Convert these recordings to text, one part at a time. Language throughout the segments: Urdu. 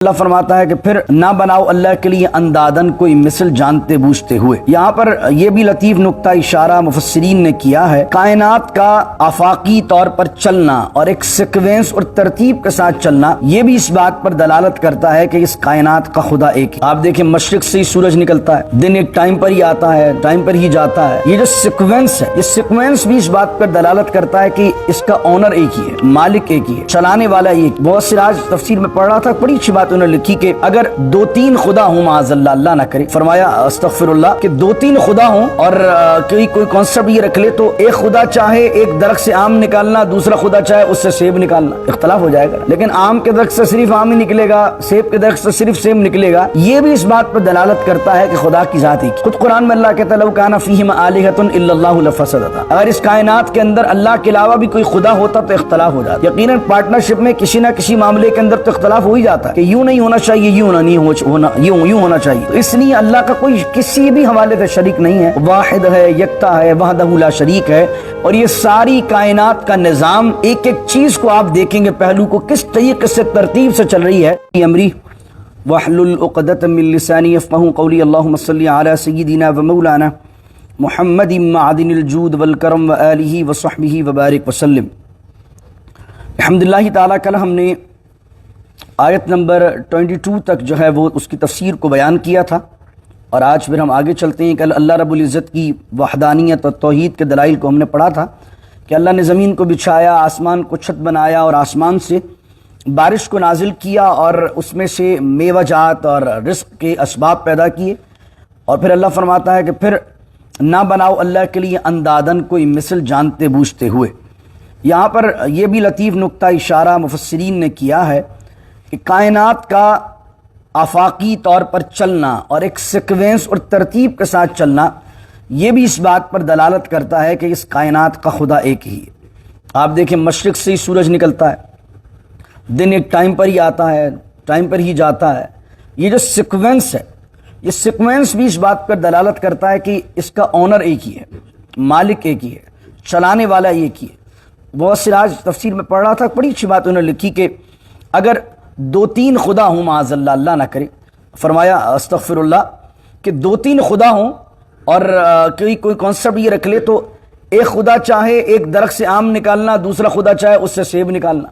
اللہ فرماتا ہے کہ پھر نہ بناؤ اللہ کے لیے اندادن کوئی مثل جانتے بوجھتے ہوئے۔ یہاں پر یہ بھی لطیف نقطہ اشارہ مفسرین نے کیا ہے، کائنات کا آفاقی طور پر چلنا اور ایک سیکوینس اور ترتیب کے ساتھ چلنا، یہ بھی اس بات پر دلالت کرتا ہے کہ اس کائنات کا خدا ایک ہے۔ آپ دیکھیں مشرق سے ہی سورج نکلتا ہے، دن ایک ٹائم پر ہی آتا ہے، ٹائم پر ہی جاتا ہے۔ یہ جو سیکوینس ہے، یہ سیکوینس بھی اس بات پر دلالت کرتا ہے کہ اس کا اونر ایک ہی ہے، مالک ایک ہی ہے، چلانے والا ایک۔ بہت سی آج تفسیر میں پڑھ رہا تھا، بڑی اچھی بات انہوں نے لکھی کہ اگر دو تین خدا ہوں، معاذ اللہ، اللہ نہ کرے، فرمایا استغفر اللہ، کہ دو تین خدا ہوں اور کوئی کانسیپٹ یہ رکھ لے تو ایک خدا چاہے ایک درخت سے آم نکالنا، دوسرا خدا چاہے اس سے سیب نکالنا، اختلاف ہو جائے گا۔ لیکن آم کے درخت سے صرف آم ہی نکلے گا، سیب کے درخت سے صرف سیب نکلے گا، یہ بھی اس بات پر دلالت کرتا ہے کہ خدا کی ذات ہی۔ خود قرآن میں اللہ کہتا ہے لو کان فیہما آلہۃ الا اللہ لفسدتا، اگر اس کائنات کے اندر اللہ کے علاوہ بھی کوئی خدا ہوتا تو اختلاف ہو جاتا۔ یقیناً پارٹنرشپ میں کسی نہ کسی معاملے کے اندر تو اختلاف ہو ہی جاتا کہ یوں نہیں ہونا چاہیے، یوں ہونا چاہیے۔ تو اس لیے اللہ کا کوئی کسی بھی حوالے سے شریک نہیں ہے، واحد ہے، یکتا ہے، وحدہ لا شریک ہے۔ اور یہ ساری کائنات کا نظام، ایک ایک چیز کو آپ دیکھیں گے پہلو کو کس طریقے سے ترتیب سے چل رہی ہے۔ امری واحلل عقدۃ من لسانی یفقهوا قولی اللهم صل علی سیدنا و مولانا محمد معدن الجود والکرم وآلہ وصحبہ وبارک وسلم۔ الحمدللہ تعالیٰ کل ہم نے آیت نمبر 22 تک جو ہے وہ اس کی تفسیر کو بیان کیا تھا، اور آج پھر ہم آگے چلتے ہیں۔ کل اللہ رب العزت کی وحدانیت اور توحید کے دلائل کو ہم نے پڑھا تھا کہ اللہ نے زمین کو بچھایا، آسمان کو چھت بنایا اور آسمان سے بارش کو نازل کیا اور اس میں سے میوہ جات اور رزق کے اسباب پیدا کیے۔ اور پھر اللہ فرماتا ہے کہ پھر نہ بناؤ اللہ کے لیے اندادن کوئی مثل جانتے بوجھتے ہوئے۔ یہاں پر یہ بھی لطیف نقطہ اشارہ مفسرین نے کیا ہے کہ کائنات کا آفاقی طور پر چلنا اور ایک سیکوینس اور ترتیب کے ساتھ چلنا، یہ بھی اس بات پر دلالت کرتا ہے کہ اس کائنات کا خدا ایک ہی ہے۔ آپ دیکھیں مشرق سے ہی سورج نکلتا ہے، دن ایک ٹائم پر ہی آتا ہے، ٹائم پر ہی جاتا ہے۔ یہ جو سیکوینس ہے، یہ سیکوینس بھی اس بات پر دلالت کرتا ہے کہ اس کا اونر ایک ہی ہے، مالک ایک ہی ہے، چلانے والا ایک ہی ہے۔ بہت سی آج تفسیر میں پڑھ رہا تھا، بڑی اچھی بات انہوں نے لکھی کہ اگر دو تین خدا ہوں، معاذ اللہ، اللہ نہ کرے، فرمایا استغفر اللہ، کہ دو تین خدا ہوں اور کوئی کانسیپٹ یہ رکھ لے تو ایک خدا چاہے ایک درخت سے آم نکالنا، دوسرا خدا چاہے اس سے سیب نکالنا،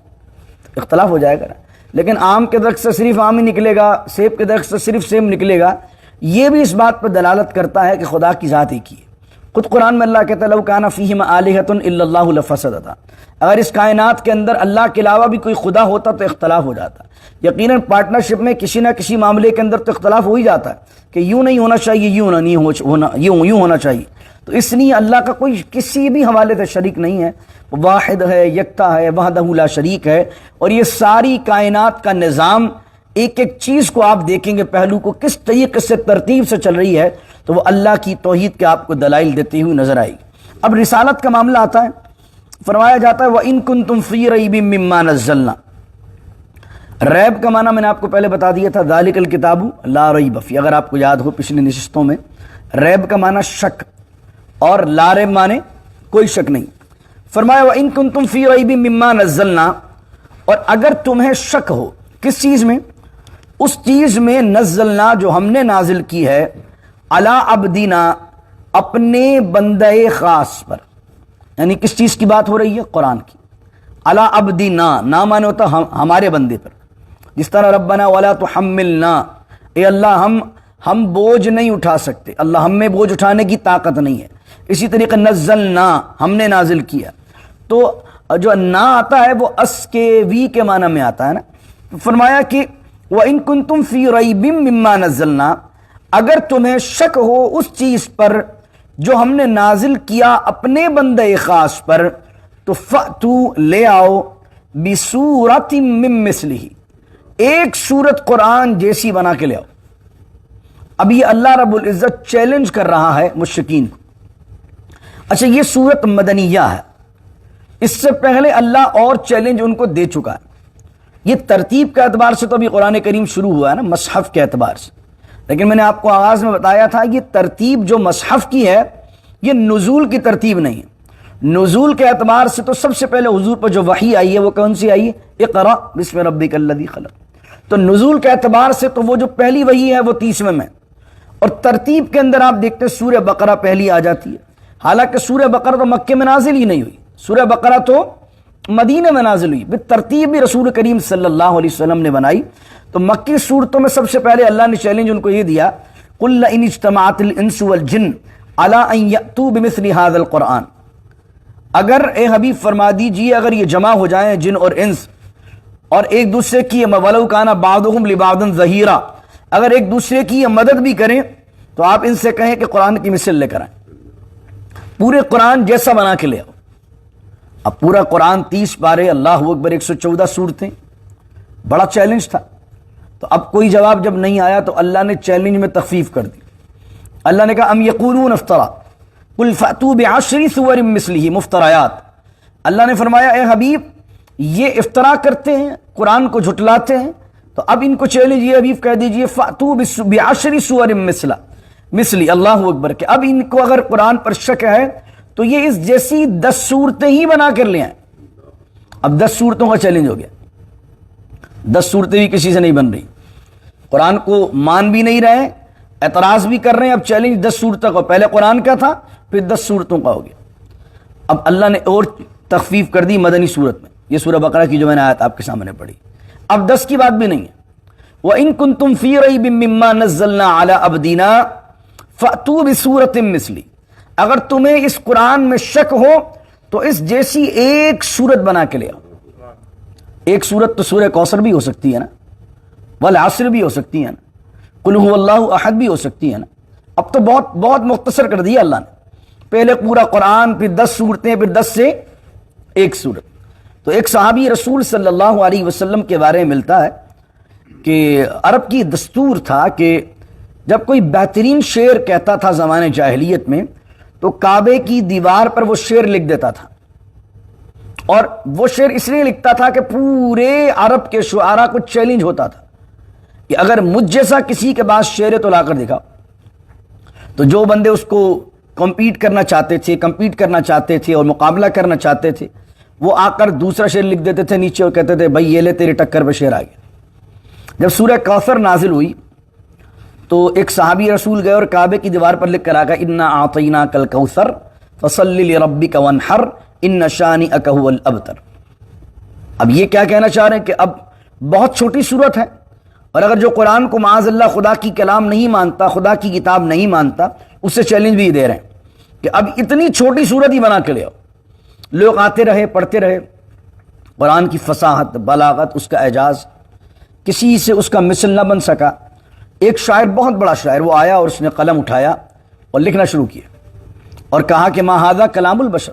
اختلاف ہو جائے گا۔ لیکن آم کے درخت سے صرف آم ہی نکلے گا، سیب کے درخت سے صرف سیب نکلے گا، یہ بھی اس بات پر دلالت کرتا ہے کہ خدا کی ذات ایک ہی ہے۔ خود قرآن میں اللہ کہتا ہے لو کان فیہما آلہۃ الا اللہ لفسدتا، اگر اس کائنات کے اندر اللہ کے علاوہ بھی کوئی خدا ہوتا تو اختلاف ہو جاتا۔ یقیناً پارٹنرشپ میں کسی نہ کسی معاملے کے اندر تو اختلاف ہو ہی جاتا ہے کہ یوں نہیں ہونا چاہیے، یوں ہونا چاہیے۔ تو اس لیے اللہ کا کوئی کسی بھی حوالے سے شریک نہیں ہے، واحد ہے، یکتا ہے، وحدہ لا شریک ہے۔ اور یہ ساری کائنات کا نظام، ایک ایک چیز کو آپ دیکھیں گے پہلو کو کس طریقے سے ترتیب سے چل رہی ہے، تو وہ اللہ کی توحید کے آپ کو دلائل دیتی ہوئی نظر آئی۔ اب رسالت کا معاملہ آتا ہے، فرمایا جاتا ہے وَإِن كُنتُمْ فِي رَيْبٍ مِّمَّا نَزَّلْنَا۔ ریب کا معنی میں نے آپ کو پہلے بتا دیا تھا، ذَلِكَ الْكِتَابُ لَا رَيْبَ فِيهِ، اگر آپ کو یاد ہو پچھلی نشستوں میں، ریب کا معنی شک اور لا ریب معنی کوئی شک نہیں۔ فرمایا وَإِن كُنتُمْ فِي رَيْبٍ مِّمَّا نَزَّلْنَا، اور اگر تمہیں شک ہو کس چیز میں، اس چیز میں نزلنا جو ہم نے نازل کی ہے، علی عبدنا، اپنے بندے خاص پر، یعنی کس چیز کی بات ہو رہی ہے؟ قرآن کی۔ علی عبدنا، نا مانے ہوتا ہمارے بندے پر، جس طرح ربنا ولا تحملنا، اے اللہ ہم بوجھ نہیں اٹھا سکتے، اللہ ہم میں بوجھ اٹھانے کی طاقت نہیں ہے۔ اسی طریقے نزلنا، ہم نے نازل کیا، تو جو نا آتا ہے وہ اس کے وی کے معنی میں آتا ہے نا۔ فرمایا کہ وَإِن كُنتُمْ فِي رَيْبٍ مِّمَّا نَزَّلْنَا، اگر تمہیں شک ہو اس چیز پر جو ہم نے نازل کیا اپنے بندے خاص پر، تو فَأْتُوا، لے آؤ، بِسُورَةٍ مِّن مِّثْلِهِ، ایک سورت قرآن جیسی بنا کے لے آؤ۔ اب یہ اللہ رب العزت چیلنج کر رہا ہے مشرکین کو۔ اچھا، یہ سورت مدنیہ ہے، اس سے پہلے اللہ اور چیلنج ان کو دے چکا ہے۔ یہ ترتیب کے اعتبار سے تو ابھی قرآن کریم شروع ہوا ہے نا، مصحف کے اعتبار سے، لیکن میں نے آپ کو آغاز میں بتایا تھا یہ ترتیب جو مصحف کی ہے یہ نزول کی ترتیب نہیں ہے۔ نزول کے اعتبار سے تو سب سے پہلے حضور پر جو وحی آئی ہے وہ کون سی آئی ہے؟ اقرأ بسم ربک الذی خلق۔ تو نزول کے اعتبار سے تو وہ جو پہلی وحی ہے وہ 30ویں میں، اور ترتیب کے اندر آپ دیکھتے ہیں سورہ بقرہ پہلی آ جاتی ہے، حالانکہ سورہ بقرہ تو مکے میں نازل ہی نہیں ہوئی، سورہ بقرہ تو مدینہ میں نازل ہوئی، بالترتیب بھی رسول کریم صلی اللہ علیہ وسلم نے بنائی۔ تو مکی صورتوں میں سب سے پہلے اللہ نے چیلنج ان کو یہ دیا، قُلْ لَئِنِ اجْتَمَعَتِ الْإِنسُ وَالْجِنُّ عَلَىٰ أَن يَأْتُوا بِمِثْلِ هَٰذَا الْقُرْآنِ، اگر اے حبیب فرما دیجئے اگر یہ جمع ہو جائیں جن اور انس اور ایک دوسرے کی وَلَوْ كَانَ بَعْضُهُمْ لِبَعْضٍ ظَهِيرًا، اگر ایک دوسرے کی یہ مدد بھی کریں تو آپ ان سے کہیں کہ قرآن کی مثل لے کر آئیں، پورے قرآن جیسا بنا کے لے آؤ۔ اب پورا قرآن 30 پارے، اللہ اکبر، 114 سورتیں، بڑا چیلنج تھا۔ تو اب کوئی جواب جب نہیں آیا تو اللہ نے چیلنج میں تخفیف کر دی، اللہ نے کہا ام یقولون افطرا قل فأتوا بعشر سور مثلہ مفتریات، اللہ نے فرمایا اے حبیب یہ افطرا کرتے ہیں، قرآن کو جھٹلاتے ہیں، تو اب ان کو چیلنج یہ حبیب کہہ دیجئے فأتوا بعشر سور مثلی، اللہ اکبر، کہ اب ان کو اگر قرآن پر شک ہے تو یہ اس جیسی 10 صورتیں ہی بنا کر لے آئیں۔ اب 10 صورتوں کا چیلنج ہو گیا، 10 صورتیں بھی کسی سے نہیں بن رہی، قرآن کو مان بھی نہیں رہے، اعتراض بھی کر رہے ہیں، اب چیلنج 10 صورتوں کا، پہلے قرآن کا تھا پھر 10 صورتوں کا ہو گیا۔ اب اللہ نے اور تخفیف کر دی مدنی صورت میں، یہ سورہ بقرہ کی جو میں نے آیت آپ کے سامنے پڑھی، اب 10 کی بات بھی نہیں ہے۔ وَإِن كُنتُمْ فِي رَيْبٍ مِّمَّا نَزَّلْنَا عَلَىٰ عَبْدِنَا فَأْتُوا بِسُورَةٍ مِّثْلِهِ، اگر تمہیں اس قرآن میں شک ہو تو اس جیسی ایک سورت بنا کے لے آؤ۔ ایک سورت تو سورہ کوثر بھی ہو سکتی ہے نا، والعصر بھی ہو سکتی ہے نا، قل هو اللہ احد بھی ہو سکتی ہے نا، اب تو بہت بہت مختصر کر دیا اللہ نے، پہلے پورا قرآن، پھر 10 صورتیں، پھر 10 سے ایک سورت۔ تو ایک صحابی رسول صلی اللہ علیہ وسلم کے بارے میں ملتا ہے کہ عرب کی دستور تھا کہ جب کوئی بہترین شعر کہتا تھا زمانے جاہلیت میں تو کعبے کی دیوار پر وہ شعر لکھ دیتا تھا، اور وہ شعر اس لیے لکھتا تھا کہ پورے عرب کے شعراء کو چیلنج ہوتا تھا کہ اگر مجھ جیسا کسی کے پاس شعر ہے تو لا کر دکھاؤ۔ تو جو بندے اس کو کمپیٹ کرنا چاہتے تھے اور مقابلہ کرنا چاہتے تھے وہ آ کر دوسرا شعر لکھ دیتے تھے نیچے اور کہتے تھے بھائی یہ لے تیرے ٹکر پہ شعر آ گیا۔ جب سورہ کوثر نازل ہوئی تو ایک صحابی رسول گئے اور کعبے کی دیوار پر لکھ کر آ گیا انا اعطیناک الکوثر فصلی لربک وانحر ان شانئک ھو الابتر۔ اب یہ کیا کہنا چاہ رہے ہیں کہ اب بہت چھوٹی صورت ہے، اور اگر جو قرآن کو معاذ اللہ خدا کی کلام نہیں مانتا، خدا کی کتاب نہیں مانتا، اس سے چیلنج بھی دے رہے ہیں کہ اب اتنی چھوٹی صورت ہی بنا کے لے آؤ۔ لوگ آتے رہے، پڑھتے رہے، قرآن کی فصاحت، بلاغت، اس کا اعجاز، کسی سے اس کا مثل نہ بن سکا۔ ایک شاعر، بہت بڑا شاعر، وہ آیا اور اس نے قلم اٹھایا اور لکھنا شروع کیا اور کہا کہ ما ھذا کلام البشر،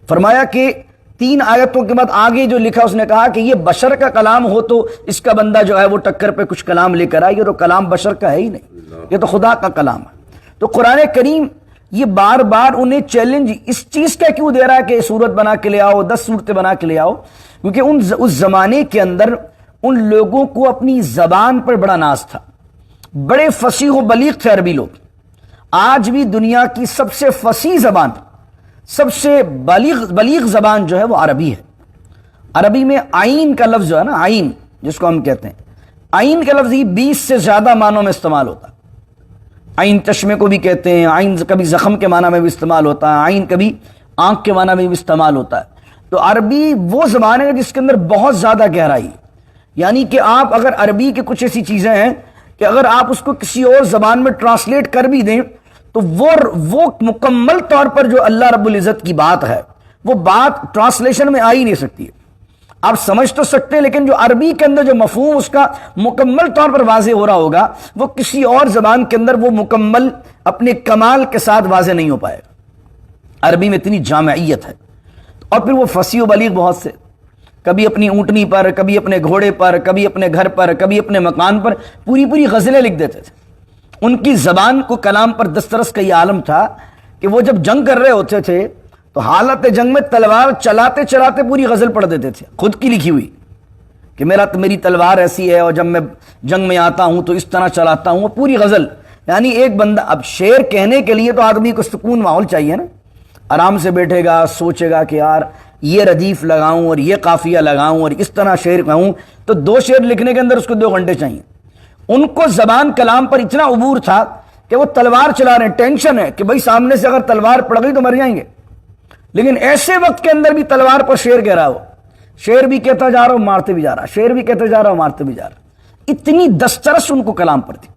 فرمایا کہ 3 آیتوں کے بعد آگے جو لکھا اس نے کہا کہ یہ بشر کا کلام ہو تو اس کا بندہ جو ہے وہ ٹکر پہ کچھ کلام لے کر آئے، یہ تو کلام بشر کا ہے ہی نہیں، یہ تو خدا کا کلام ہے۔ تو قرآن کریم یہ بار بار انہیں چیلنج اس چیز کا کیوں دے رہا ہے کہ صورت بنا کے لے آؤ، 10 صورتیں بنا کے لے آؤ، کیونکہ اس زمانے کے اندر ان لوگوں کو اپنی زبان پر بڑا ناز تھا، بڑے فصیح و بلیغ تھے عربی لوگ۔ آج بھی دنیا کی سب سے فصیح زبان، سب سے بلیغ زبان جو ہے وہ عربی ہے۔ عربی میں آئین کا لفظ جو ہے نا، آئین جس کو ہم کہتے ہیں، آئین کا لفظ ہی 20 سے زیادہ معنوں میں استعمال ہوتا ہے۔ آئین چشمے کو بھی کہتے ہیں، آئین کبھی زخم کے معنی میں بھی استعمال ہوتا ہے، آئین کبھی آنکھ کے معنی میں بھی استعمال ہوتا ہے۔ تو عربی وہ زبان ہے جس کے اندر بہت زیادہ گہرائی ہے، یعنی کہ آپ اگر عربی کی کچھ ایسی چیزیں ہیں کہ اگر آپ اس کو کسی اور زبان میں ٹرانسلیٹ کر بھی دیں تو وہ مکمل طور پر جو اللہ رب العزت کی بات ہے وہ بات ٹرانسلیشن میں آ ہی نہیں سکتی ہے۔ آپ سمجھ تو سکتے ہیں لیکن جو عربی کے اندر جو مفہوم اس کا مکمل طور پر واضح ہو رہا ہوگا وہ کسی اور زبان کے اندر وہ مکمل اپنے کمال کے ساتھ واضح نہیں ہو پائے گا۔ عربی میں اتنی جامعیت ہے، اور پھر وہ فصیح و بلیغ بہت سے، کبھی اپنی اونٹنی پر، کبھی اپنے گھوڑے پر، کبھی اپنے گھر پر، کبھی اپنے مکان پر پوری غزلیں لکھ دیتے تھے۔ ان کی زبان کو کلام پر دسترس کا یہ عالم تھا کہ وہ جب جنگ کر رہے ہوتے تھے تو حالت جنگ میں تلوار چلاتے چلاتے پوری غزل پڑھ دیتے تھے، خود کی لکھی ہوئی، کہ میری تلوار ایسی ہے اور جب میں جنگ میں آتا ہوں تو اس طرح چلاتا ہوں، وہ پوری غزل۔ یعنی ایک بندہ، اب شعر کہنے کے لیے تو آدمی کو سکون ماحول چاہیے نا، آرام سے بیٹھے گا، سوچے گا کہ یار یہ ردیف لگاؤں اور یہ قافیہ لگاؤں اور اس طرح شعر کہوں تو 2 شعر لکھنے کے اندر اس کو 2 گھنٹے چاہیے۔ ان کو زبان کلام پر اتنا عبور تھا کہ وہ تلوار چلا رہے ہیں، ٹینشن ہے کہ بھائی سامنے سے اگر تلوار پڑ گئی تو مر جائیں گے، لیکن ایسے وقت کے اندر بھی تلوار پر شعر کہہ رہا ہو، شعر بھی کہتا جا رہا ہو مارتے بھی جا رہا، شعر بھی کہتا جا رہا ہو مارتے بھی جا رہا۔ اتنی دسترس ان کو کلام پر تھی۔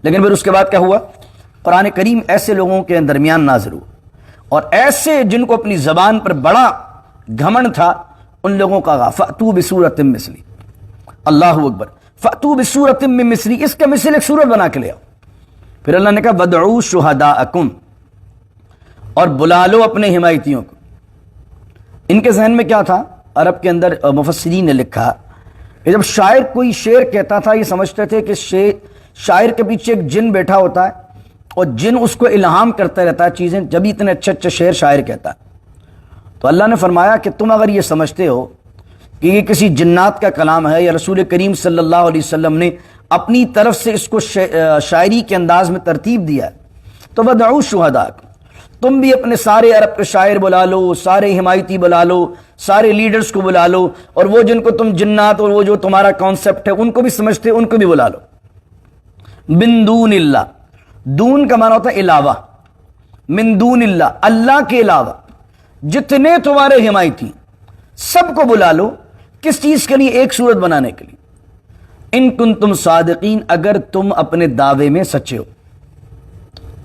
لیکن پھر اس کے بعد کیا ہوا؟ قرآن کریم ایسے لوگوں کے درمیان نازل ہوا، اور ایسے جن کو اپنی زبان پر بڑا گھمنڈ تھا ان لوگوں کا فَأْتُوا بِسُورَةٍ مِّثْلِهِ، اللہ اکبر، فَأْتُوا بِسُورَةٍ مِّن مِّثْلِهِ، اس کا مثل ایک سورت بنا کے لے آؤ۔ پھر اللہ نے کہا وَادْعُوا شُهَدَاءَكُمْ، اور بلا لو اپنے حمایتیوں کو۔ ان کے ذہن میں کیا تھا؟ عرب کے اندر مفسرین نے لکھا کہ جب شاعر کوئی شعر کہتا تھا یہ سمجھتے تھے کہ شاعر کے پیچھے ایک جن بیٹھا ہوتا ہے اور جن اس کو الہام کرتا رہتا ہے چیزیں، جب اتنے اچھے اچھے شعر شاعر کہتا ہے۔ تو اللہ نے فرمایا کہ تم اگر یہ سمجھتے ہو کہ یہ کسی جنات کا کلام ہے یا رسول کریم صلی اللہ علیہ وسلم نے اپنی طرف سے اس کو شاعری کے انداز میں ترتیب دیا ہے، تو وَادْعُوا شُهَدَاءَكُمْ، تم بھی اپنے سارے عرب کے شاعر بلا لو، سارے حمایتی بلا لو، سارے لیڈرز کو بلا لو، اور وہ جن کو تم جنات اور وہ جو تمہارا کانسیپٹ ہے ان کو بھی سمجھتے ان کو بھی بلا لو۔ من دون اللہ، دون کا معنی ہوتا ہے علاوہ، من دون اللہ، اللہ کے علاوہ جتنے تمہارے حمایتی سب کو بلا لو۔ کس چیز کے لیے؟ ایک صورت بنانے کے لیے۔ ان کنتم صادقین، اگر تم اپنے دعوے میں سچے ہو۔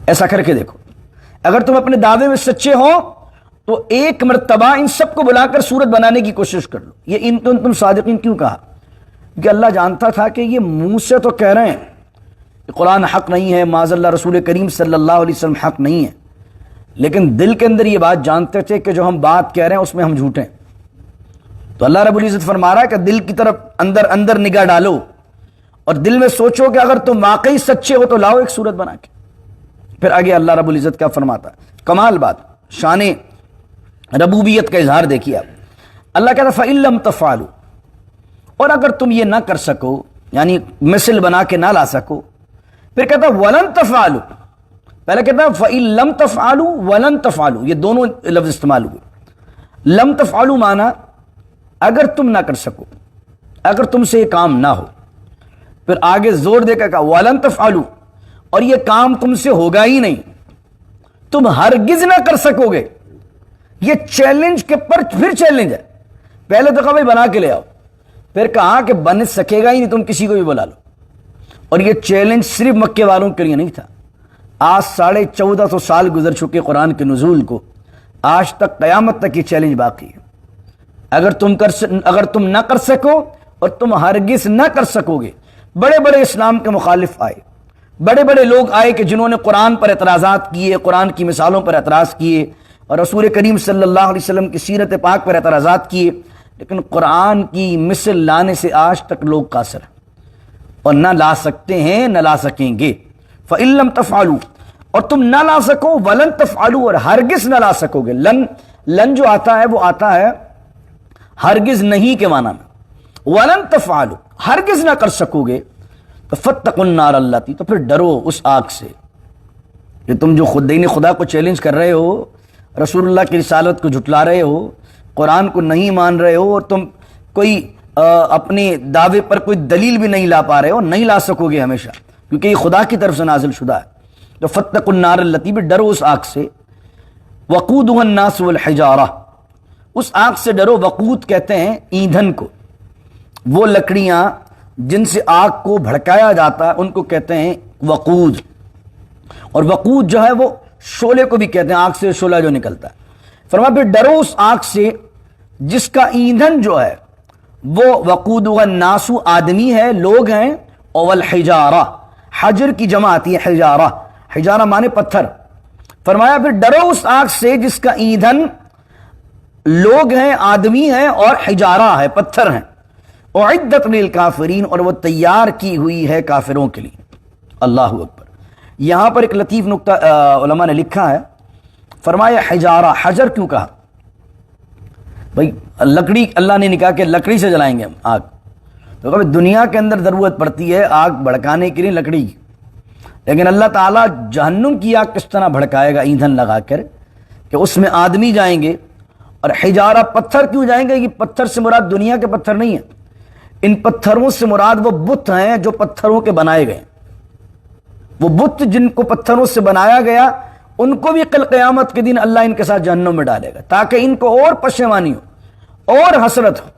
ایسا کر کے دیکھو، اگر تم اپنے دعوے میں سچے ہو تو ایک مرتبہ ان سب کو بلا کر صورت بنانے کی کوشش کر لو۔ یہ ان کنتم صادقین کیوں کہا؟ کہ اللہ جانتا تھا کہ یہ منہ سے تو کہہ رہے ہیں کہ قرآن حق نہیں ہے، معاذ اللہ رسول کریم صلی اللہ علیہ وسلم حق نہیں ہے، لیکن دل کے اندر یہ بات جانتے تھے کہ جو ہم بات کہہ رہے ہیں اس میں ہم جھوٹے ہیں۔ تو اللہ رب العزت فرما رہا ہے کہ دل کی طرف اندر نگاہ ڈالو اور دل میں سوچو کہ اگر تم واقعی سچے ہو تو لاؤ ایک صورت بنا کے۔ پھر آگے اللہ رب العزت کیا فرماتا ہے؟ کمال بات، شان ربوبیت کا اظہار دیکھیے آپ۔ اللہ کہتا ہے فَإِن لَمْ تَفْعَلُوا، اور اگر تم یہ نہ کر سکو، یعنی مثل بنا کے نہ لا سکو، پھر کہتا ہے وَلَن تَفْعَلُوا، پہلے کہتا ہے فَإِن لَمْ تَفْعَلُوا وَلَن تَفْعَلُوا، یہ دونوں لفظ استعمال ہوئے۔ لم تفعلوا مانا اگر تم نہ کر سکو، اگر تم سے یہ کام نہ ہو، پھر آگے زور دے کر کہا وَلَن تَفْعَلُوا، اور یہ کام تم سے ہوگا ہی نہیں، تم ہرگز نہ کر سکو گے۔ یہ چیلنج کے پر پھر چیلنج ہے۔ پہلے تو کہا بھائی بنا کے لے آؤ، پھر کہا کہ بن سکے گا ہی نہیں، تم کسی کو بھی بلا لو۔ اور یہ چیلنج صرف مکے والوں کے لیے نہیں تھا، آج 1450 سال گزر چکے قرآن کے نزول کو، آج تک قیامت تک یہ چیلنج باقی ہے۔ اگر تم نہ کر سکو اور تم ہرگز نہ کر سکو گے۔ بڑے بڑے اسلام کے مخالف آئے، بڑے بڑے لوگ آئے کہ جنہوں نے قرآن پر اعتراضات کیے، قرآن کی مثالوں پر اعتراض کیے، اور رسول کریم صلی اللہ علیہ وسلم کی سیرت پاک پر اعتراضات کیے، لیکن قرآن کی مثل لانے سے آج تک لوگ قاصر ہیں، اور نہ لا سکتے ہیں نہ لا سکیں گے۔ فَإِن لَمْ تَفْعَلُوا، اور تم نہ لا سکو، وَلَن تَفْعَلُوا، اور ہرگز نہ لا سکو گے۔ لن جو آتا ہے وہ آتا ہے ہرگز نہیں کے معنی میں، وَلَن تَفْعَلُوا، ہرگز نہ کر سکو گے، تو فَاتَّقُوا النَّارَ الَّتِي، تو پھر ڈرو اس آگ سے۔ کہ تم جو خود دین خدا کو چیلنج کر رہے ہو، رسول اللہ کی رسالت کو جھٹلا رہے ہو، قرآن کو نہیں مان رہے ہو، اور تم کوئی اپنے دعوے پر کوئی دلیل بھی نہیں لا پا رہے ہو، نہیں لا سکو گے ہمیشہ، کیونکہ یہ خدا کی طرف سے نازل شدہ ہے۔ تو فَاتَّقُوا النَّارَ الَّتِي، بھی ڈرو اس آگ سے، وَقُودُهَا النَّاسُ وَالْحِجَارَةُ، اس آگ سے ڈرو۔ وقود کہتے ہیں ایندھن کو، وہ لکڑیاں جن سے آگ کو بھڑکایا جاتا ہے ان کو کہتے ہیں وقود، اور وقود جو ہے وہ شعلے کو بھی کہتے ہیں، آگ سے شعلہ جو نکلتا ہے۔ فرمایا پھر ڈرو اس آگ سے جس کا ایندھن جو ہے وہ وقودها الناس، آدمی ہے، لوگ ہیں، اور والحجارہ، حجر کی جمع آتی ہے حجارہ، حجارہ مانے پتھر۔ فرمایا پھر ڈرو اس آگ سے جس کا ایندھن لوگ ہیں، آدمی ہیں، اور حجارہ ہے، پتھر ہیں۔ اعدت للکافرین، اور وہ تیار کی ہوئی ہے کافروں کے لیے۔ اللہ اکبر۔ یہاں پر ایک لطیف نکتہ علماء نے لکھا ہے، فرمایا حجارہ، حجر کیوں کہا؟ بھائی لکڑی، اللہ نے کہا کہ لکڑی سے جلائیں گے ہم آگ، تو کبھی دنیا کے اندر ضرورت پڑتی ہے آگ بھڑکانے کے لیے لکڑی کی، لیکن اللہ تعالیٰ جہنم کی آگ کس طرح بھڑکائے گا ایندھن لگا کر، کہ اس میں آدمی جائیں گے، اور حجارہ پتھر کیوں جائیں گے؟ یہ پتھر سے مراد دنیا کے پتھر نہیں ہیں، ان پتھروں سے مراد وہ بت ہیں جو پتھروں کے بنائے گئے، وہ بت جن کو پتھروں سے بنایا گیا ان کو بھی کل قیامت کے دن اللہ ان کے ساتھ جہنم میں ڈالے گا، تاکہ ان کو اور پشیمانی ہو اور حسرت ہو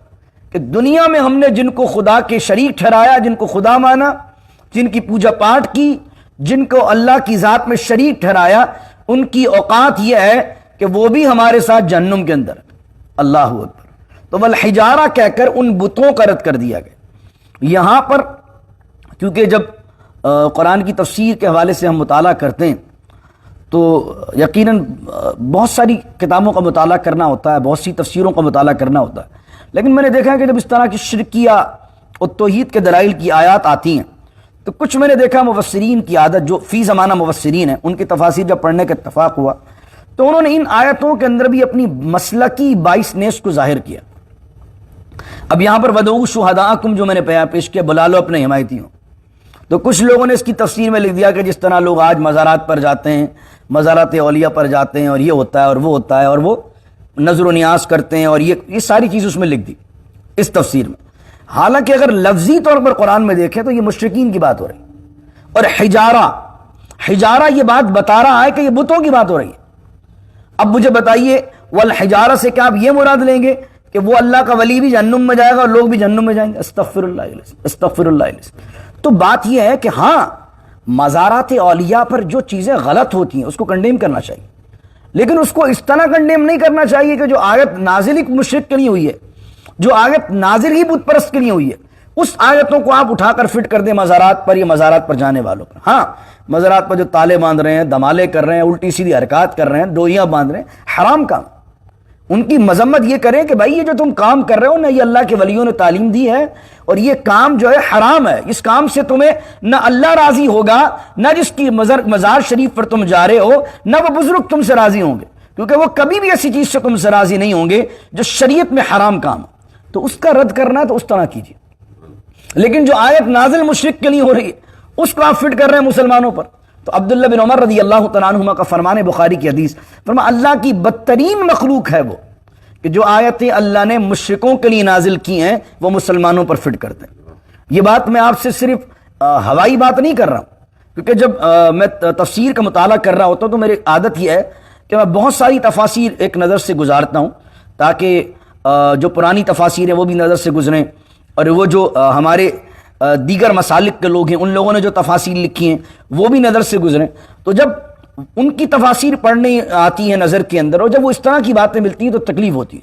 کہ دنیا میں ہم نے جن کو خدا کے شریک ٹھہرایا، جن کو خدا مانا، جن کی پوجا پاٹ کی، جن کو اللہ کی ذات میں شریک ٹھہرایا، ان کی اوقات یہ ہے کہ وہ بھی ہمارے ساتھ جہنم کے اندر۔ اللہ اکبر۔ تو والحجارہ کہہ کر ان بتوں کا رد کر دیا گیا۔ یہاں پر کیونکہ جب قرآن کی تفسیر کے حوالے سے ہم مطالعہ کرتے ہیں تو یقیناً بہت ساری کتابوں کا مطالعہ کرنا ہوتا ہے، بہت سی تفسیروں کا مطالعہ کرنا ہوتا ہے، لیکن میں نے دیکھا ہے کہ جب اس طرح کی شرکیہ اور توحید کے دلائل کی آیات آتی ہیں تو کچھ میں نے دیکھا مفسرین کی عادت، جو فی زمانہ مفسرین ہیں، ان کی تفاسیر جب پڑھنے کا اتفاق ہوا تو انہوں نے ان آیتوں کے اندر بھی اپنی مسلکی باعث نیس کو ظاہر کیا۔ اب یہاں پر ودعوا شہداءکم جو میں نے پیش کیا، بلا لو اپنے حمایتیوں، تو کچھ لوگوں نے اس کی تفسیر میں لکھ دیا کہ جس طرح لوگ آج مزارات پر جاتے ہیں، مزارات اولیاء پر جاتے ہیں اور یہ ہوتا ہے اور وہ ہوتا ہے اور وہ نظر و نیاز کرتے ہیں، اور یہ ساری چیز اس میں لکھ دی اس تفسیر میں۔ حالانکہ اگر لفظی طور پر قرآن میں دیکھیں تو یہ مشرکین کی بات ہو رہی ہے، اور حجارہ یہ بات بتا رہا ہے کہ یہ بتوں کی بات ہو رہی ہے۔ اب مجھے بتائیے والحجارہ سے کیا آپ یہ مراد لیں گے کہ وہ اللہ کا ولی بھی جہنم میں جائے گا اور لوگ بھی جہنم میں جائیں گے؟ استغفر اللہ۔ تو بات یہ ہے کہ ہاں مزارات اولیاء پر جو چیزیں غلط ہوتی ہیں اس کو کنڈیم کرنا چاہیے، لیکن اس کو اس طرح کنڈیم نہیں کرنا چاہیے کہ جو آیت نازل ہی مشرک کے لیے ہوئی ہے، جو آیت نازل ہی بت پرست کے لیے ہوئی ہے، اس آیتوں کو آپ اٹھا کر فٹ کر دیں مزارات پر یا مزارات پر جانے والوں پر۔ ہاں مزارات پر جو تالے باندھ رہے ہیں، دمالے کر رہے ہیں، الٹی سیدھی حرکات کر رہے ہیں، ڈوریاں باندھ رہے ہیں، حرام کام، ان کی مذمت یہ کریں کہ بھائی یہ جو تم کام کر رہے ہو نہ یہ اللہ کے ولیوں نے تعلیم دی ہے، اور یہ کام جو ہے حرام ہے، اس کام سے تمہیں نہ اللہ راضی ہوگا، نہ جس کی مزار شریف پر تم جا رہے ہو نہ وہ بزرگ تم سے راضی ہوں گے، کیونکہ وہ کبھی بھی ایسی چیز سے تم سے راضی نہیں ہوں گے جو شریعت میں حرام کام ہے۔ تو اس کا رد کرنا ہے تو اس طرح کیجیے، لیکن جو آیت نازل مشرک کے لیے ہو رہی ہے اس کو آپ فٹ کر رہے ہیں مسلمانوں پر۔ تو عبداللہ بن عمر رضی اللہ تعالیٰ عنہما کا فرمان بخاری کی حدیث، فرمایا اللہ کی بدترین مخلوق ہے وہ کہ جو آیتیں اللہ نے مشرکوں کے لیے نازل کی ہیں وہ مسلمانوں پر فٹ کرتے ہیں۔ یہ بات میں آپ سے صرف ہوائی بات نہیں کر رہا ہوں، کیونکہ جب میں تفسیر کا مطالعہ کر رہا ہوتا ہوں تو میری عادت یہ ہے کہ میں بہت ساری تفاسیر ایک نظر سے گزارتا ہوں، تاکہ جو پرانی تفاسیر ہیں وہ بھی نظر سے گزریں، اور وہ جو ہمارے دیگر مسالک کے لوگ ہیں ان لوگوں نے جو تفاسیر لکھی ہیں وہ بھی نظر سے گزریں۔ تو جب ان کی تفاسیر پڑھنے آتی ہیں نظر کے اندر، اور جب وہ اس طرح کی باتیں ملتی ہیں تو تکلیف ہوتی ہے،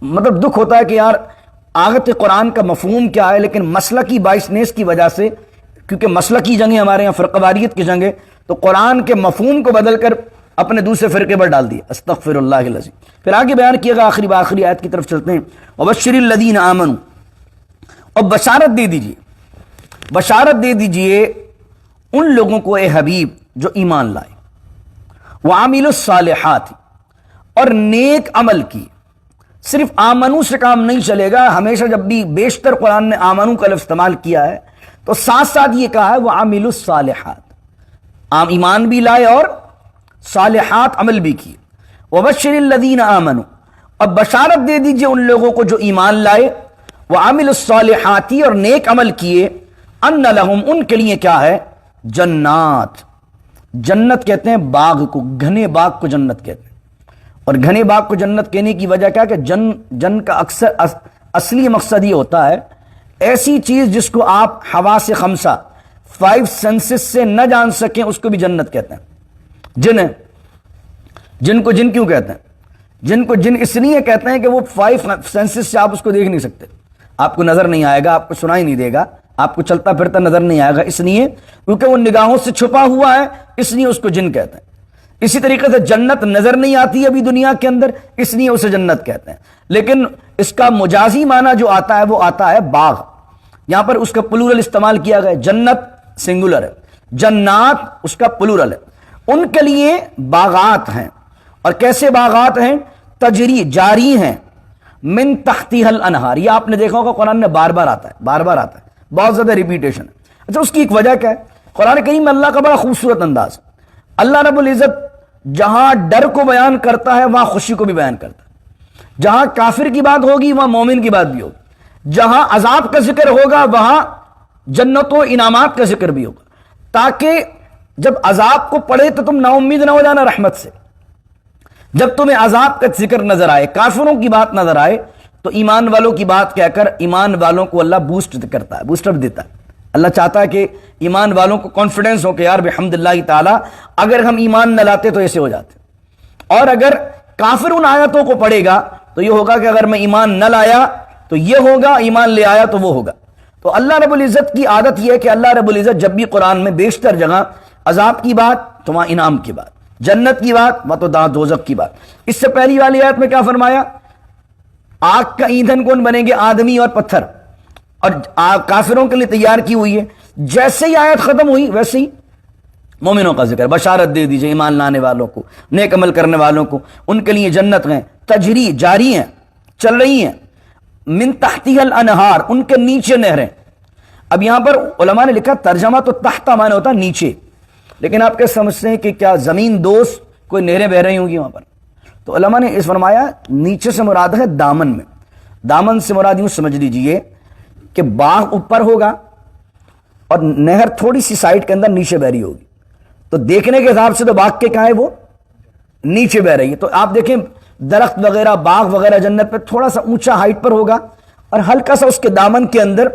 مطلب دکھ ہوتا ہے کہ یار آیت قرآن کا مفہوم کیا ہے، لیکن مسلکی باعث نیس کی وجہ سے، کیونکہ مسلکی جنگیں ہمارے یہاں فرقہ واریت کی جنگیں، تو قرآن کے مفہوم کو بدل کر اپنے دوسرے فرقے پر ڈال دیا۔ استغفر اللہ العظیم۔ پھر آگے بیان کیا گیا، آخری آیت کی طرف چلتے ہیں، وبشر الذین آمنوا، اور بشارت دے دیجئے ان لوگوں کو اے حبیب جو ایمان لائے، وعاملوا الصالحات، اور نیک عمل کی۔ صرف آمنو سے کام نہیں چلے گا، ہمیشہ جب بھی بیشتر قرآن نے آمنو کا لفظ استعمال کیا ہے تو ساتھ ساتھ یہ کہا ہے وعاملوا الصالحات، ایمان بھی لائے اور صالحات عمل بھی کیے۔ وبشر الذین آمنوا، اور بشارت دے دیجئے ان لوگوں کو جو ایمان لائے، وعاملوا الصالحات، اور نیک عمل کیے، ان لہم، ان کے لیے کیا ہے، جنات، جنت کہتے ہیں باغ کو، گھنے باغ کو جنت کہتے ہیں، اور گھنے باغ کو جنت کہنے کی وجہ کیا کہ جن کا اکثر اصلی مقصد یہ ہوتا ہے ایسی چیز جس کو آپ حواس خمسہ 5 سینسز سے نہ جان سکیں اس کو بھی جنت کہتے ہیں۔ جن کو جن کیوں کہتے ہیں؟ جن کو جن اس لیے کہتے ہیں کہ وہ 5 سینسز سے آپ اس کو دیکھ نہیں سکتے، آپ کو نظر نہیں آئے گا، آپ کو سنائی نہیں دے گا، آپ کو چلتا پھرتا نظر نہیں آئے گا، اس لیے کیونکہ وہ نگاہوں سے چھپا ہوا ہے، اس لیے اس کو جن کہتے ہیں۔ اسی طریقے سے جنت نظر نہیں آتی ابھی دنیا کے اندر، اس لیے اسے جنت کہتے ہیں، لیکن اس کا مجازی معنی جو آتا ہے وہ آتا ہے باغ۔ یہاں پر اس کا پلورل استعمال کیا گیا، جنت سنگولر ہے، جنات اس کا پلورل ہے۔ ان کے لیے باغات ہیں، اور کیسے باغات ہیں؟ تجری، جاری ہیں، من تحتها الانہار، یہ آپ نے دیکھا ہوگا قرآن میں بار بار آتا ہے، بہت زیادہ ریپیٹیشن ہے۔ اچھا اس کی ایک وجہ کیا ہے؟ قرآن کریم میں اللہ کا بڑا خوبصورت انداز ہے، اللہ رب العزت جہاں ڈر کو بیان کرتا ہے وہاں خوشی کو بھی بیان کرتا ہے۔ جہاں کافر کی بات ہوگی وہاں مومن کی بات بھی ہوگی، جہاں عذاب کا ذکر ہوگا وہاں جنت و انعامات کا ذکر بھی ہوگا، تاکہ جب عذاب کو پڑھے تو تم نا امید نہ ہو جانا رحمت سے۔ جب تمہیں عذاب کا ذکر نظر آئے، کافروں کی بات نظر آئے، تو ایمان والوں کی بات کہہ کر ایمان والوں کو اللہ بوسٹ کرتا ہے، بوسٹ اپ دیتا ہے۔ اللہ چاہتا ہے کہ ایمان والوں کو کانفیڈنس ہو کہ یار بحمد اللہ تعالی اگر ہم ایمان نہ لاتے تو ایسے ہو جاتے، اور اگر کافر ان آیتوں کو پڑھے گا تو یہ ہوگا کہ اگر میں ایمان نہ لایا تو یہ ہوگا، ایمان لے آیا تو وہ ہوگا۔ تو اللہ رب العزت کی عادت یہ ہے کہ اللہ رب العزت جب بھی قرآن میں بیشتر جگہ عذاب کی بات تو وہاں انعام کی بات، جنت کی بات وہ تو دوزخ کی بات۔ اس سے پہلی والی آیت میں کیا فرمایا؟ آگ کا ایندھن کون بنیں گے؟ آدمی اور پتھر، اور کافروں کے لیے تیار کی ہوئی ہے۔ جیسے ہی آیت ختم ہوئی ویسے ہی مومنوں کا ذکر، بشارت دے دیجئے ایمان لانے والوں کو، نیک عمل کرنے والوں کو، ان کے لیے جنت ہیں، تجری جاری ہیں، چل رہی ہیں، من تحتها الانہار، ان کے نیچے نہریں۔ اب یہاں پر علماء نے لکھا ترجمہ تو تحت معنی ہوتا نیچے، لیکن آپ کیا سمجھتے ہیں کہ کیا زمین دوست کوئی نہریں بہ رہی ہوں گی وہاں پر؟ تو علماء نے اس فرمایا نیچے سے مراد ہے دامن میں، دامن سے مراد یوں سمجھ لیجئے کہ باغ اوپر ہوگا اور نہر تھوڑی سی سائڈ کے اندر نیچے بہ رہی ہوگی، تو دیکھنے کے حساب سے تو باغ کے کہاں ہے وہ نیچے بہ رہی ہے۔ تو آپ دیکھیں درخت وغیرہ باغ وغیرہ جنت پہ تھوڑا سا اونچا ہائٹ پر ہوگا اور ہلکا سا اس کے دامن کے اندر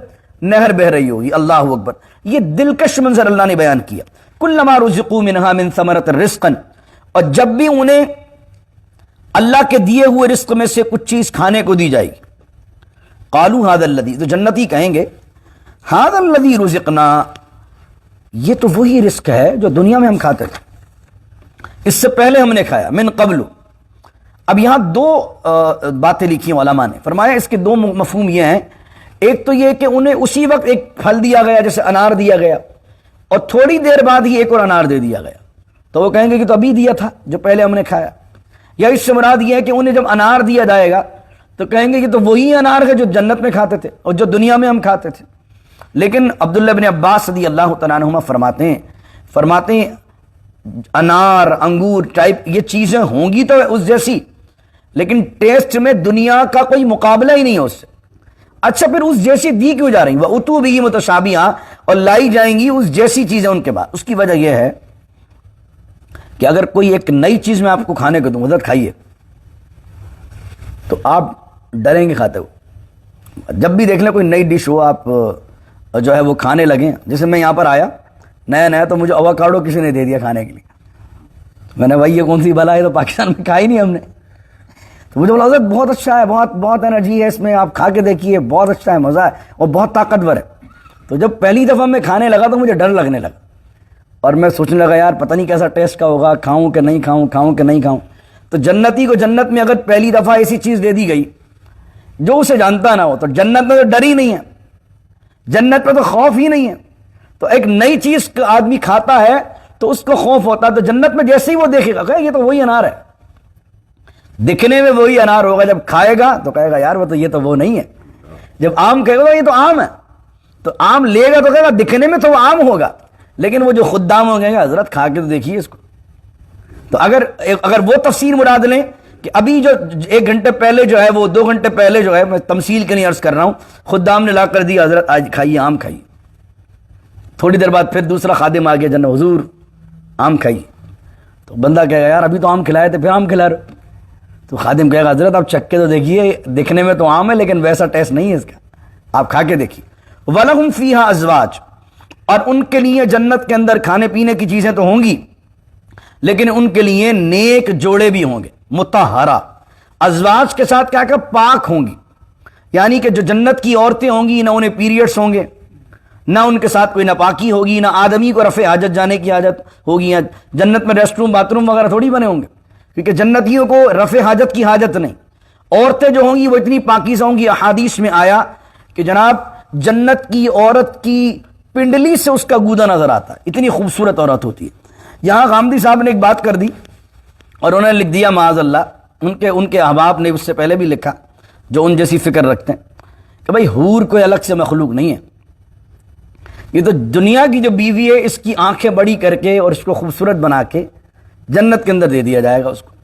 نہر بہ رہی ہوگی۔ اللہ اکبر، یہ دلکش منظر اللہ نے بیان کیا۔ کلما رزقوا منها من ثمرۃ رزقا، اور جب بھی انہیں اللہ کے دیے ہوئے رزق میں سے کچھ چیز کھانے کو دی جائے گی، قالوا هذا الذي، تو جنتی کہیں گے هذا الذي رزقنا، یہ تو وہی رزق ہے جو دنیا میں ہم کھاتے تھے، اس سے پہلے ہم نے کھایا، من قبل۔ اب یہاں دو باتیں لکھی ہیں علماء نے، فرمایا اس کے دو مفہوم یہ ہیں، ایک تو یہ کہ انہیں اسی وقت ایک پھل دیا گیا جیسے انار دیا گیا، اور تھوڑی دیر بعد ہی ایک اور انار دے دیا گیا، تو وہ کہیں گے کہ تو ابھی دیا تھا جو پہلے ہم نے کھایا۔ یا اس سے مراد یہ ہے کہ انہیں جب انار دیا جائے گا تو کہیں گے کہ تو وہی انار ہے جو جنت میں کھاتے تھے اور جو دنیا میں ہم کھاتے تھے۔ لیکن عبداللہ بن عباس رضی اللہ تعالیٰ عنہما فرماتے ہیں انار انگور ٹائپ یہ چیزیں ہوں گی تو اس جیسی، لیکن ٹیسٹ میں دنیا کا کوئی مقابلہ ہی نہیں ہے اس سے۔ اچھا پھر اس جیسی دی کیوں جا رہی؟ وَأُتُوا بِهِ مُتَشَابِهًا، اور لائی جائیں گی اس جیسی چیزیں ان کے بعد۔ اس کی وجہ یہ ہے کہ اگر کوئی ایک نئی چیز میں آپ کو کھانے کو دوں، حضرت کھائیے، تو آپ ڈریں گے کھاتے ہو۔ جب بھی دیکھ لیں کوئی نئی ڈش ہو آپ جو ہے وہ کھانے لگیں، جیسے میں یہاں پر آیا نیا تو مجھے اووکاڈو کسی نے دے دیا کھانے کے لیے، میں نے بھائی یہ کون سی بلا ہے، تو پاکستان میں کھائی نہیں ہم نے، تو مجھے بولا حضرت بہت اچھا ہے، بہت انرجی ہے اس میں، آپ کھا کے دیکھیے، بہت اچھا ہے، مزہ ہے اور بہت طاقتور ہے۔ تو جب پہلی دفعہ میں کھانے لگا تو مجھے ڈر لگنے لگا، اور میں سوچنے لگا یار پتہ نہیں کیسا ٹیسٹ کا ہوگا، کھاؤں کہ نہیں کھاؤں، کھاؤں کہ نہیں کھاؤں۔ تو جنتی کو جنت میں اگر پہلی دفعہ ایسی چیز دے دی گئی جو اسے جانتا نہ ہو، تو جنت میں تو ڈر ہی نہیں ہے، جنت پہ تو خوف ہی نہیں ہے۔ تو ایک نئی چیز آدمی کھاتا ہے تو اس کو خوف ہوتا ہے، تو جنت میں جیسے ہی وہ دیکھے گا کہ یہ تو وہی انار ہے، دکھنے میں وہی انار ہوگا، جب کھائے گا تو کہے گا یار یہ تو وہ نہیں ہے۔ جب آم کہے گا یہ تو آم ہے، تو آم لے گا تو کہے گا دکھنے میں تو وہ آم ہوگا، لیکن وہ جو خدام ہوں گے حضرت کھا کے تو دیکھیے اس کو۔ تو اگر وہ تفسیر مراد لیں کہ ابھی جو 1 گھنٹے پہلے جو ہے وہ 2 گھنٹے پہلے جو ہے، میں تمثیل کے لیے عرض کر رہا ہوں، خدام نے لا کر دیا حضرت آج کھائیے آم کھائیے، تھوڑی دیر بعد پھر دوسرا خادم آ گیا جناب حضور آم کھائیے، تو بندہ کہے گا یار ابھی تو آم کھلائے تھے پھر آم کھلا رہے، تو خادم کہے گا حضرت آپ چکھ کے تو دیکھیے، دکھنے میں تو آم ہے لیکن ویسا ٹیسٹ نہیں ہے اس کا، آپ کھا کے دیکھیے۔ وَلَهُمْ فِيهَا أَزْوَاجٌ، اور ان کے لیے جنت کے اندر کھانے پینے کی چیزیں تو ہوں گی، لیکن ان کے لیے نیک جوڑے بھی ہوں گے، مطہرہ، ازواج کے ساتھ کیا کہ پاک ہوں گی، یعنی کہ جو جنت کی عورتیں ہوں گی نہ انہیں پیریڈز ہوں گے، نہ ان کے ساتھ کوئی ناپاکی ہوگی، نہ آدمی کو رفع حاجت جانے کی حاجت ہوگی۔ جنت میں ریسٹ روم باتھ روم وغیرہ تھوڑی بنے ہوں گے، کیونکہ جنتیوں کو رفع حاجت کی حاجت نہیں۔ عورتیں جو ہوں گی وہ اتنی پاکیزہ ہوں گی، احادیث میں آیا کہ جناب جنت کی عورت کی پنڈلی سے اس کا گودا نظر آتا ہے، اتنی خوبصورت عورت ہوتی ہے۔ یہاں غامدی صاحب نے ایک بات کر دی اور انہوں نے لکھ دیا معاذ اللہ، ان کے احباب نے اس سے پہلے بھی لکھا جو ان جیسی فکر رکھتے ہیں کہ بھائی حور کوئی الگ سے مخلوق نہیں ہے، یہ تو دنیا کی جو بیوی ہے اس کی آنکھیں بڑی کر کے اور اس کو خوبصورت بنا کے جنت کے اندر دے دیا جائے گا اس کو۔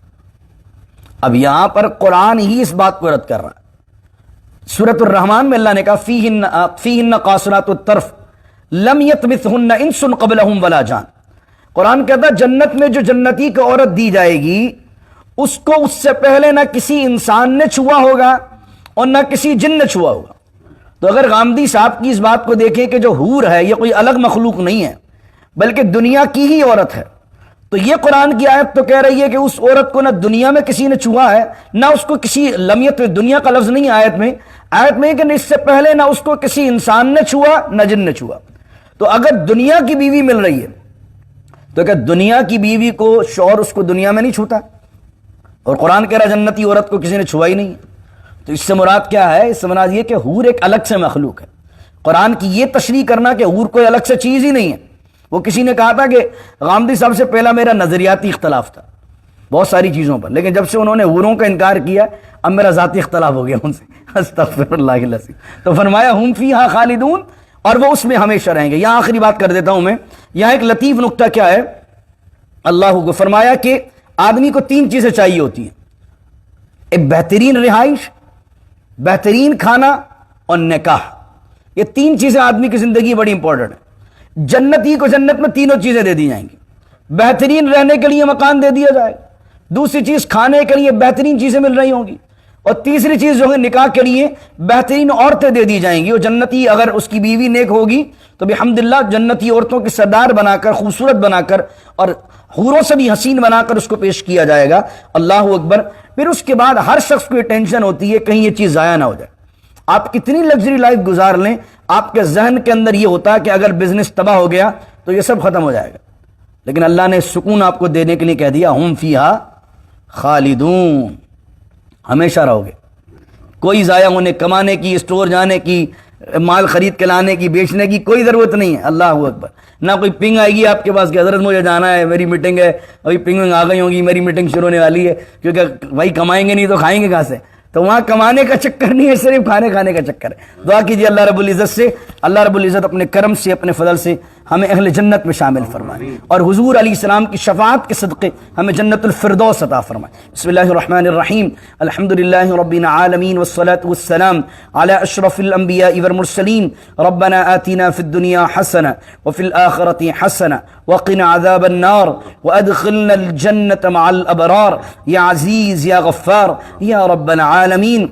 اب یہاں پر قرآن ہی اس بات کو رد کر رہا ہے. سورۃ الرحمن میں اللہ نے کہا فیہن قاصرات الطرف لم یطمثہن انس قبلہم ولا جان. قرآن کہتا ہے جنت میں جو جنتی کو عورت دی جائے گی اس کو اس سے پہلے نہ کسی انسان نے چھوا ہوگا اور نہ کسی جن نے چھوا ہوگا. تو اگر غامدی صاحب کی اس بات کو دیکھیں کہ جو حور ہے یہ کوئی الگ مخلوق نہیں ہے بلکہ دنیا کی ہی عورت ہے, تو یہ قرآن کی آیت تو کہہ رہی ہے کہ اس عورت کو نہ دنیا میں کسی نے چھوا ہے نہ اس کو کسی لمیت دنیا کا لفظ نہیں آیت میں کہ اس سے پہلے نہ اس کو کسی انسان نے چھوا نہ جن نے چھوا. تو اگر دنیا کی بیوی مل رہی ہے تو کہ دنیا کی بیوی کو شوہر اس کو دنیا میں نہیں چھوتا, اور قرآن کہہ رہا جنتی عورت کو کسی نے چھوا ہی نہیں. تو اس سے مراد کیا ہے؟ اس سے مراد یہ کہ حور ایک الگ سے مخلوق ہے. قرآن کی یہ تشریح کرنا کہ حور کوئی الگ سے چیز ہی نہیں ہے. وہ کسی نے کہا تھا کہ غامدی صاحب سے پہلا میرا نظریاتی اختلاف تھا بہت ساری چیزوں پر, لیکن جب سے انہوں نے حوروں کا انکار کیا اب میرا ذاتی اختلاف ہو گیا ان سے, استغفر اللہ العظیم. تو فرمایا ہم فیہا خالدون, اور وہ اس میں ہمیشہ رہیں گے. یہاں آخری بات کر دیتا ہوں میں. یہاں ایک لطیف نقطہ کیا ہے, اللہ کو فرمایا کہ آدمی کو 3 چیزیں چاہیے ہوتی ہیں, ایک بہترین رہائش, بہترین کھانا اور نکاح. یہ 3 چیزیں آدمی کی زندگی بڑی امپورٹنٹ ہے. جنتی کو جنت میں تینوں چیزیں دے دی جائیں گی. بہترین رہنے کے لیے مکان دے دیا جائے, دوسری چیز کھانے کے لیے بہترین چیزیں مل رہی ہوں گی, اور تیسری چیز جو ہے نکاح کے لیے بہترین عورتیں دے دی جائیں گی. اور جنتی اگر اس کی بیوی نیک ہوگی تو بحمدللہ جنتی عورتوں کی سردار بنا کر, خوبصورت بنا کر اور حوروں سے بھی حسین بنا کر اس کو پیش کیا جائے گا. اللہ اکبر. پھر اس کے بعد ہر شخص کو یہ ٹینشن ہوتی ہے کہیں یہ چیز ضائع نہ ہو جائے. آپ کتنی لگژری لائف گزار لیں, آپ کے ذہن کے اندر یہ ہوتا ہے کہ اگر بزنس تباہ ہو گیا تو یہ سب ختم ہو جائے گا. لیکن اللہ نے سکون آپ کو دینے کے لیے کہہ دیا ہم فیہا خالدون, ہمیشہ رہو گے. کوئی ضائع ہونے, کمانے کی, اسٹور جانے کی, مال خرید کے لانے کی, بیچنے کی کوئی ضرورت نہیں ہے. اللہ اکبر. نہ کوئی پنگ آئے گی آپ کے پاس کہ حضرت مجھے جانا ہے, میری میٹنگ ہے, ابھی پنگ آ گئی ہوگی, میری میٹنگ شروع ہونے والی ہے, کیونکہ بھائی کمائیں گے نہیں تو کھائیں گے کہاں سے. تو وہاں کمانے کا چکر نہیں ہے, صرف کھانے کا چکر ہے. دعا کیجیے اللہ رب العزت سے, اللہ رب العزت اپنے کرم سے, اپنے فضل سے ہمیں اہل جنت میں شامل فرمائے, اور حضور علیہ السلام کی شفاعت کے صدقے ہمیں جنت الفردوس عطا فرمائے. بسم اللہ الرحمن الرحیم. الحمدللہ رب العالمین والصلاة والسلام علی اشرف الانبیاء والمرسلین. ربنا آتنا فی الدنیا حسنہ وفی الآخرۃ حسنہ وقنا عذاب النار وادخلنا الجنة مع الابرار یا عزیز یا غفار یا رب العالمین.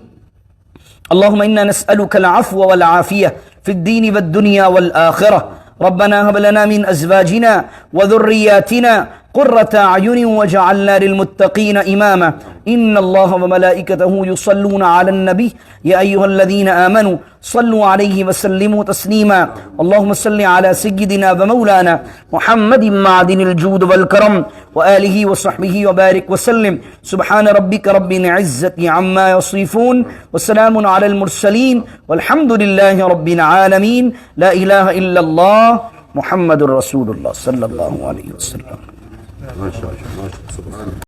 اللهم إنا نسألك العفو والعافية في الدين والدنيا والآخرة. ربنا هب لنا من أزواجنا وذرياتنا قرة أعين واجعلنا للمتقين إماما. إن الله وملائكته يصلون على النبي يا أيها الذين آمنوا صلوا عليه وسلموا تسليما. اللهم صل على سيدنا ومولانا محمد معدن الجود والكرم وآله وصحبه وبارك وسلم. سبحان ربك رب العزة عما يصفون وسلام على المرسلين والحمد لله رب العالمين. لا إله إلا الله محمد رسول الله صلى الله عليه وسلم.